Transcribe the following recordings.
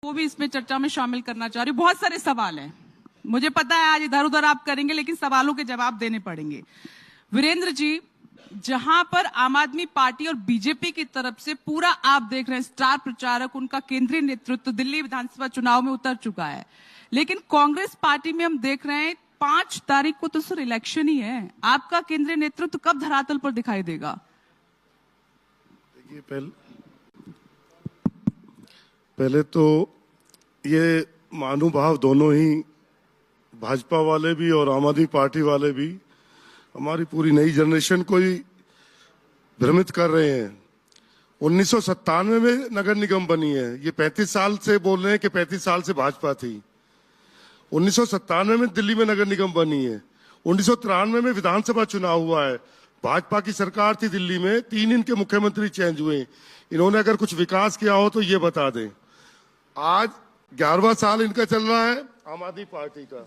वो भी इसमें चर्चा में शामिल करना चाह रही हूँ। बहुत सारे सवाल हैं, मुझे पता है आज इधर उधर आप करेंगे, लेकिन सवालों के जवाब देने पड़ेंगे। वीरेंद्र जी, जहां पर आम आदमी पार्टी और बीजेपी की तरफ से पूरा आप देख रहे हैं स्टार प्रचारक, उनका केंद्रीय नेतृत्व दिल्ली विधानसभा चुनाव में उतर चुका है, लेकिन कांग्रेस पार्टी में हम देख रहे हैं 5 तारीख को तो सिर्फ इलेक्शन ही है। आपका केंद्रीय नेतृत्व कब धरातल पर दिखाई देगा? देखिए, पहले तो ये महानुभाव दोनों ही, भाजपा वाले भी और आम आदमी पार्टी वाले भी, हमारी पूरी नई जनरेशन को ही भ्रमित कर रहे हैं। 1997 में नगर निगम बनी है, ये 35 साल से बोल रहे हैं कि 35 साल से भाजपा थी। 1997 में दिल्ली में नगर निगम बनी है। 1993 में विधानसभा चुनाव हुआ है, भाजपा की सरकार थी दिल्ली में, 3 इनके मुख्यमंत्री चेंज हुए। इन्होंने अगर कुछ विकास किया हो तो ये बता दें। आज 11वां साल इनका चल रहा है आम आदमी पार्टी का।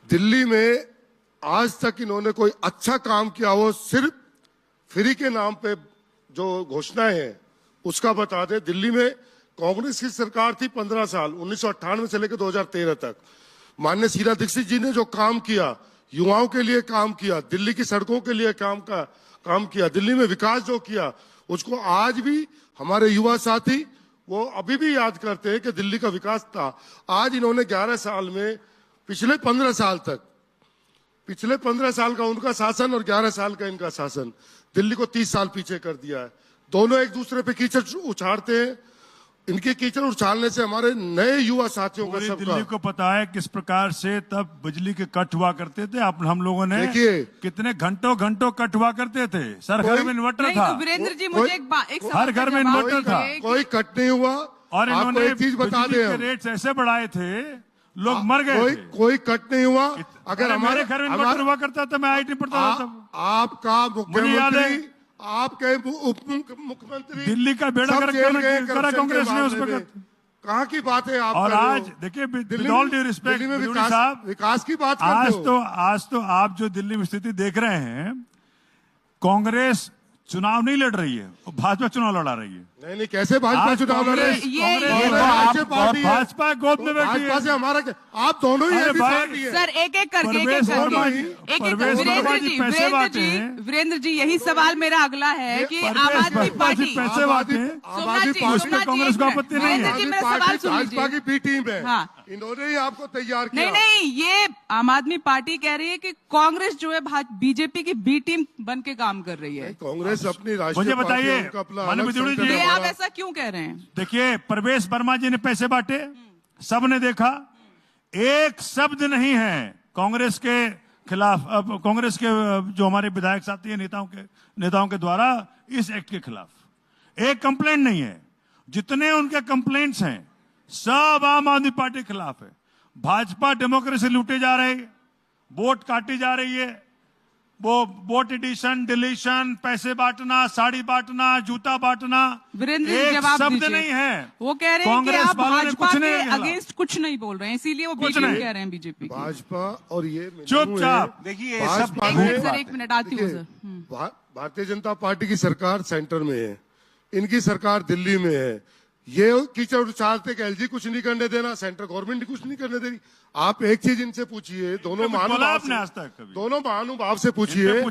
दिल्ली में आज तक इन्होंने कोई अच्छा काम किया हो, सिर्फ फ्री के नाम पे जो घोषणाएं हैं उसका बता दे। दिल्ली में कांग्रेस की सरकार थी 15 साल, 1998 से लेकर 2013 तक। माननीय शीला दीक्षित जी ने जो काम किया, युवाओं के लिए काम किया, दिल्ली की सड़कों के लिए काम किया, दिल्ली में विकास जो किया, उसको आज भी हमारे युवा साथी वो अभी भी याद करते हैं कि दिल्ली का विकास था। आज इन्होंने 11 साल में, पिछले 15 साल का उनका शासन और 11 साल का इनका शासन, दिल्ली को 30 साल पीछे कर दिया है। दोनों एक दूसरे पे कीचड़ उछाड़ते हैं। इनके कीचड़ उछालने से हमारे नए युवा साथियों का सबका दिल्ली को पता है किस प्रकार से तब बिजली के कट हुआ करते थे। हम लोगों ने देखिए कितने घंटों कट हुआ करते थे। सर घर में इन्वर्टर था। तो वीरेंद्र जी, मुझे एक हर घर में इन्वर्टर था, कोई कट नहीं हुआ। और इन्होंने एक चीज बता बिजली दें, के रेट्स ऐसे बढ़ाए थे, लोग मर गए थे। कोई कट नहीं हुआ। अगर हमारे घर में इन्वर्टर हुआ करता था, मैं आईटी पढ़ता था। आपका मुख्यमंत्री, आपके उप मुख्यमंत्री, दिल्ली का बेड़ा करा कांग्रेस ने उस पर। कहाँ की बात है आप? और आज देखिए, विद ऑल ड्यू रिस्पेक्ट विकास की बात करते हो। आज तो आप जो दिल्ली में स्थिति देख रहे हैं, कांग्रेस चुनाव नहीं लड़ रही है, भाजपा चुनाव लड़ा रही है। नहीं, कैसे भाजपा चुनाव लड़ रही है? भाजपा गोद में बैठी है। से हमारा आप दोनों ही पार्टी है। सर एक एक करके वीरेंद्र जी, यही सवाल मेरा अगला है कि आम आदमी पार्टी पैसे बांटे, कांग्रेस को आपत्ति नहीं है। भाजपा की बी टीम है, इन्होंने ही आपको तैयार किया। नहीं, ये आम आदमी पार्टी कह रही है कि कांग्रेस जो है बीजेपी की बी टीम बन के काम कर रही है। कांग्रेस अपनी राष्ट्रीय, मुझे बताइए ये आप ऐसा क्यों कह रहे हैं? देखिए, प्रवेश वर्मा जी ने पैसे बांटे, सबने देखा, एक शब्द नहीं है कांग्रेस के खिलाफ। अब कांग्रेस के जो हमारे विधायक साथी हैं, नेताओं के द्वारा इस एक्ट के खिलाफ एक कंप्लेंट नहीं है। जितने उनके कंप्लेंट्स हैं सब आम आदमी पार्टी के खिलाफ है। भाजपा डेमोक्रेसी लूटे जा रही है, वोट काटी जा रही है, वो वोट एडिशन, डिलीशन, पैसे बांटना, साड़ी बांटना, जूता बांटना, एक शब्द नहीं है। वो कह रहे हैं कि आप भाजपा के अगेंस्ट कुछ नहीं बोल रहे हैं, इसीलिए वो बीजेपी कह रहे हैं। बीजेपी भाजपा और ये चुपचाप देखिए, एक मिनट आती हूँ सर। भारतीय जनता पार्टी की सरकार सेंटर में है, इनकी सरकार दिल्ली में है। ये कीचड़ उछालते कि एलजी कुछ नहीं करने देना, सेंट्रल गवर्नमेंट कुछ नहीं करने देगी। आप एक चीज इनसे पूछिए, दोनों महानुभाव से पूछिए।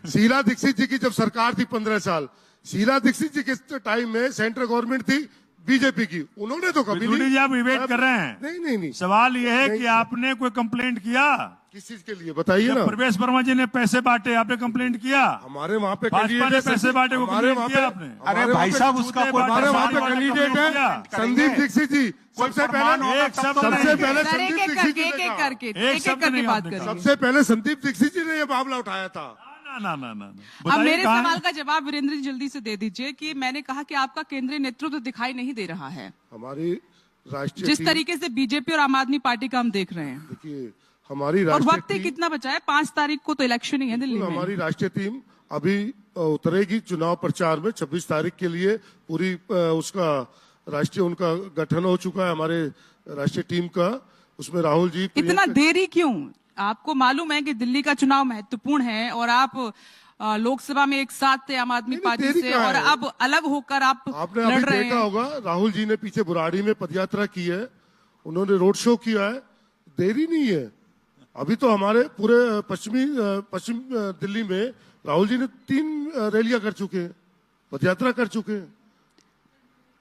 शीला दीक्षित जी की जब सरकार थी 15 साल, शीला दीक्षित जी के टाइम में सेंट्रल गवर्नमेंट थी बीजेपी की, उन्होंने तो कभी नहीं। आप डिबेट कर रहे हैं। नहीं, सवाल यह है कि आपने कोई कंप्लेंट किया? किस चीज के लिए बताइए ना? प्रवेश वर्मा जी ने पैसे बांटे, आपने कंप्लेंट किया? हमारे वहाँ पे भाजपा ने पैसे बांटे, हमारे वहाँ पे आपने? अरे भाई साहब, उसका हमारे वहाँ पे कैंडिडेट है संदीप दीक्षित जी। सबसे पहले संदीप दीक्षित जी ने ये मामला उठाया था। ना। अब मेरे सवाल का जवाब वीरेंद्र जी जल्दी से दे दीजिए कि मैंने कहा कि आपका केंद्रीय नेतृत्व दिखाई नहीं दे रहा है। हमारी राष्ट्रीय, जिस तरीके से बीजेपी और आम आदमी पार्टी का हम देख रहे हैं। देखिए, हमारी और वक्त कितना बचा है? 5 तारीख को तो इलेक्शन ही है दिल्ली में। हमारी राष्ट्रीय टीम अभी उतरेगी चुनाव प्रचार में। 26 तारीख के लिए पूरी उसका राष्ट्रीय उनका गठन हो चुका है, हमारे राष्ट्रीय टीम का। उसमें राहुल जी। इतना देरी क्यों? आपको मालूम है कि दिल्ली का चुनाव महत्वपूर्ण है और आप लोकसभा में एक साथ थे आम आदमी नहीं, पार्टी देरी से कहाँ और है? अब अलग होकर आप आपने लड़ अभी रहे देखा हैं। होगा राहुल जी ने पीछे बुराड़ी में पदयात्रा की है, उन्होंने रोड शो किया है, देरी नहीं है। अभी तो हमारे पूरे पश्चिम दिल्ली में राहुल जी ने 3 रैलियां कर चुके हैं, पदयात्रा कर चुके हैं।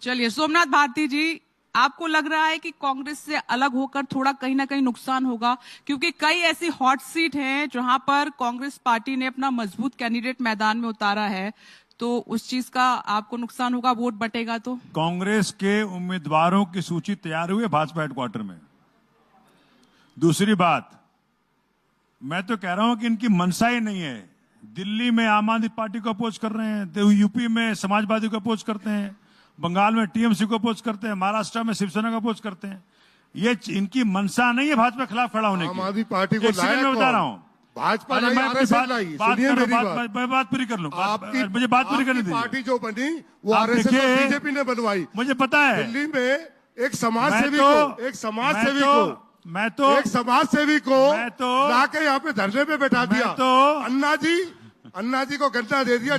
चलिए सोमनाथ भारती जी, आपको लग रहा है कि कांग्रेस से अलग होकर थोड़ा कहीं ना कहीं नुकसान होगा, क्योंकि कई ऐसी हॉट सीट हैं जहां पर कांग्रेस पार्टी ने अपना मजबूत कैंडिडेट मैदान में उतारा है, तो उस चीज का आपको नुकसान होगा, वोट बटेगा तो? कांग्रेस के उम्मीदवारों की सूची तैयार हुई है भाजपा हेडक्वार्टर में। दूसरी बात, मैं तो कह रहा हूं कि इनकी मनसा ही नहीं है। दिल्ली में आम आदमी पार्टी को अपोज कर रहे हैं, यूपी में समाजवादी को अपोज करते हैं, बंगाल में टीएमसी को अपोज करते हैं, महाराष्ट्र में शिवसेना को अपोज करते हैं। ये इनकी मनसा नहीं है भाजपा के खिलाफ खड़ा होने की। आम आदमी पार्टी को एक सेकंड लाया में बता कौन? रहा हूं, भाजपा अरे लाई, मैं अपनी आरएसएस लाई। सुनिए मेरी बात। मैं बात पूरी कर लूं। आपकी मुझे बात पूरी करने आपकी दीजिए। पार्टी जो बनी वो आप आरएसएस और देखिए, बीजेपी ने बनवाई। मुझे पता है। दिल्ली में एक समाज सेवी को लाके यहाँ पे धरने पे बैठा दिया। अन्ना जी को गद्दा दे दिया।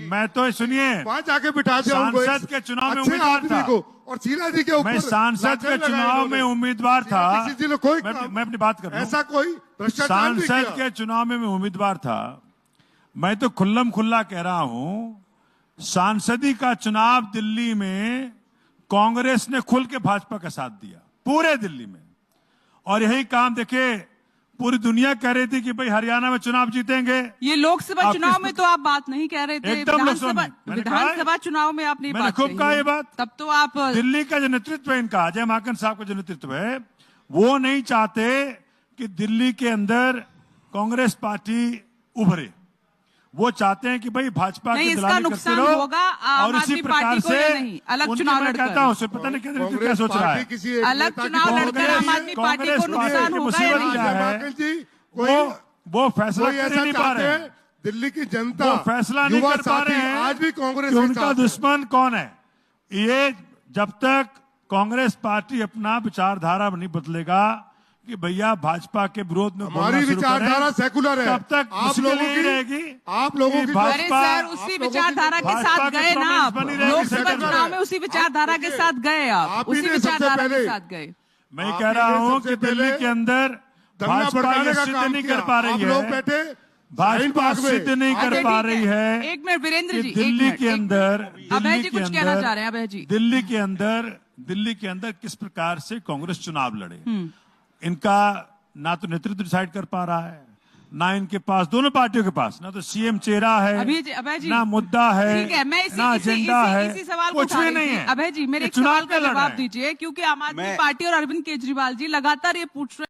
मैं तो सुनिए, वहां जाके बिठा दिया उनको, सांसद के चुनाव में अच्छे उम्मीदवार आदमी था। को, और शीला जी के ऊपर मैं सांसद के चुनाव में उम्मीदवार था। किसी ने कोई मैं अपनी बात कर रहा हूं। ऐसा कोई भ्रष्टाचार नहीं सांसद किया। के चुनाव में मैं उम्मीदवार था। मैं तो खुल्लम खुल्ला कह रहा हूं, सांसदी का चुनाव दिल्ली में कांग्रेस ने खुल के भाजपा का साथ दिया पूरे दिल्ली में। और यही काम देखे, पूरी दुनिया कह रही थी कि भाई हरियाणा में चुनाव जीतेंगे। ये लोकसभा आप चुनाव किस- में तो आप बात नहीं कह रहे थे, एकदम लोकसभा में। मैंने कहा है। विधानसभा चुनाव में आपने मैंने बात खूब कही कहा है। ये बात। तब तो आप दिल्ली का जो नेतृत्व है इनका, अजय माकन साहब का जो नेतृत्व है, वो नहीं चाहते कि दिल्ली के अंदर कांग्रेस पार्टी उभरे। वो चाहते हैं कि भाई भाजपा नहीं, की इसका दलाली करते नुकसान रहो। होगा आम और इसी आदमी प्रकार पार्टी को से या नहीं, अलग उनकी चुनाव मैं लड़कर। कहता हूं, सिर्फ पता नहीं केंद्र नेतृत्व क्या सोच रहा है। किसी एक अलग नेता की चुनाव बहुत लड़कर बड़ी आम है। आदमी पार्टी को कांग्रेस नुकसान पार्टी की होगा या मुसीबत नहीं? क्या है? माकन जी, कोई वो फैसला कोई कर ऐसा नहीं पा चाहते रहे हैं, हैं। दिल्ली की जनता, वो फैसला नहीं युवा कर पा साथी रहे हैं आज भी कांग्रेस कि के उनका साथ है। दुश्मन कौन है। ये जब तक कांग्रेस पार्टी अपना विचारधारा नहीं बदलेगा कि भैया भाजपा के विरोध में बोलना हमारी शुरू विचारधारा करें, सेकुलर है। तब तक आप मुश्किल लोगों यही की रहेगी। आप लोगों कि की अरे भाजपा- सर, उसी विचारधारा के भाजपा साथ के गए ना प्रॉमिस आप। बनी रहेगी लोकसभा सेकुलर चुनाव है। में उसी विचारधारा के देखिए, साथ गए आप, आप ही उसी ने सबसे विचारधारा के पहले- साथ गए। मैं आप कह रहा ही ने हूं सबसे कि दिल्ली पहले के अंदर धरना भाजपा भड़काने ये का सिद्ध काम नहीं किया। कर पा रही आप है। लोग बैठे साइन भाजपा पार्क में। सिद्ध नहीं आप कर पा रही है एक मिनट वीरेंद्र कि जी, एक दिल्ली मिनट, के एक अंदर मिनट। अभय दिल्ली जी के कुछ कहना अंदर- चाह रहे हैं, अभय जी। दिल्ली के अंदर किस प्रकार से कांग्रेस चुनाव लड़े, इनका ना तो नेतृत्व डिसाइड कर पा रहा है, ना इनके पास, दोनों पार्टियों के पास ना तो सीएम चेहरा है, अभय जी, ना मुद्दा है, ठीक है, मैं ना एजेंडा है, इसी सवाल को कुछ उठा भी रही नहीं थी। है। अभय जी, मेरे ये एक सवाल चुनाव का पे लड़ जवाब रहे हैं। दीजिए, क्योंकि आम आदमी पार्टी और अरविंद केजरीवाल जी लगातार ये पूछ रहे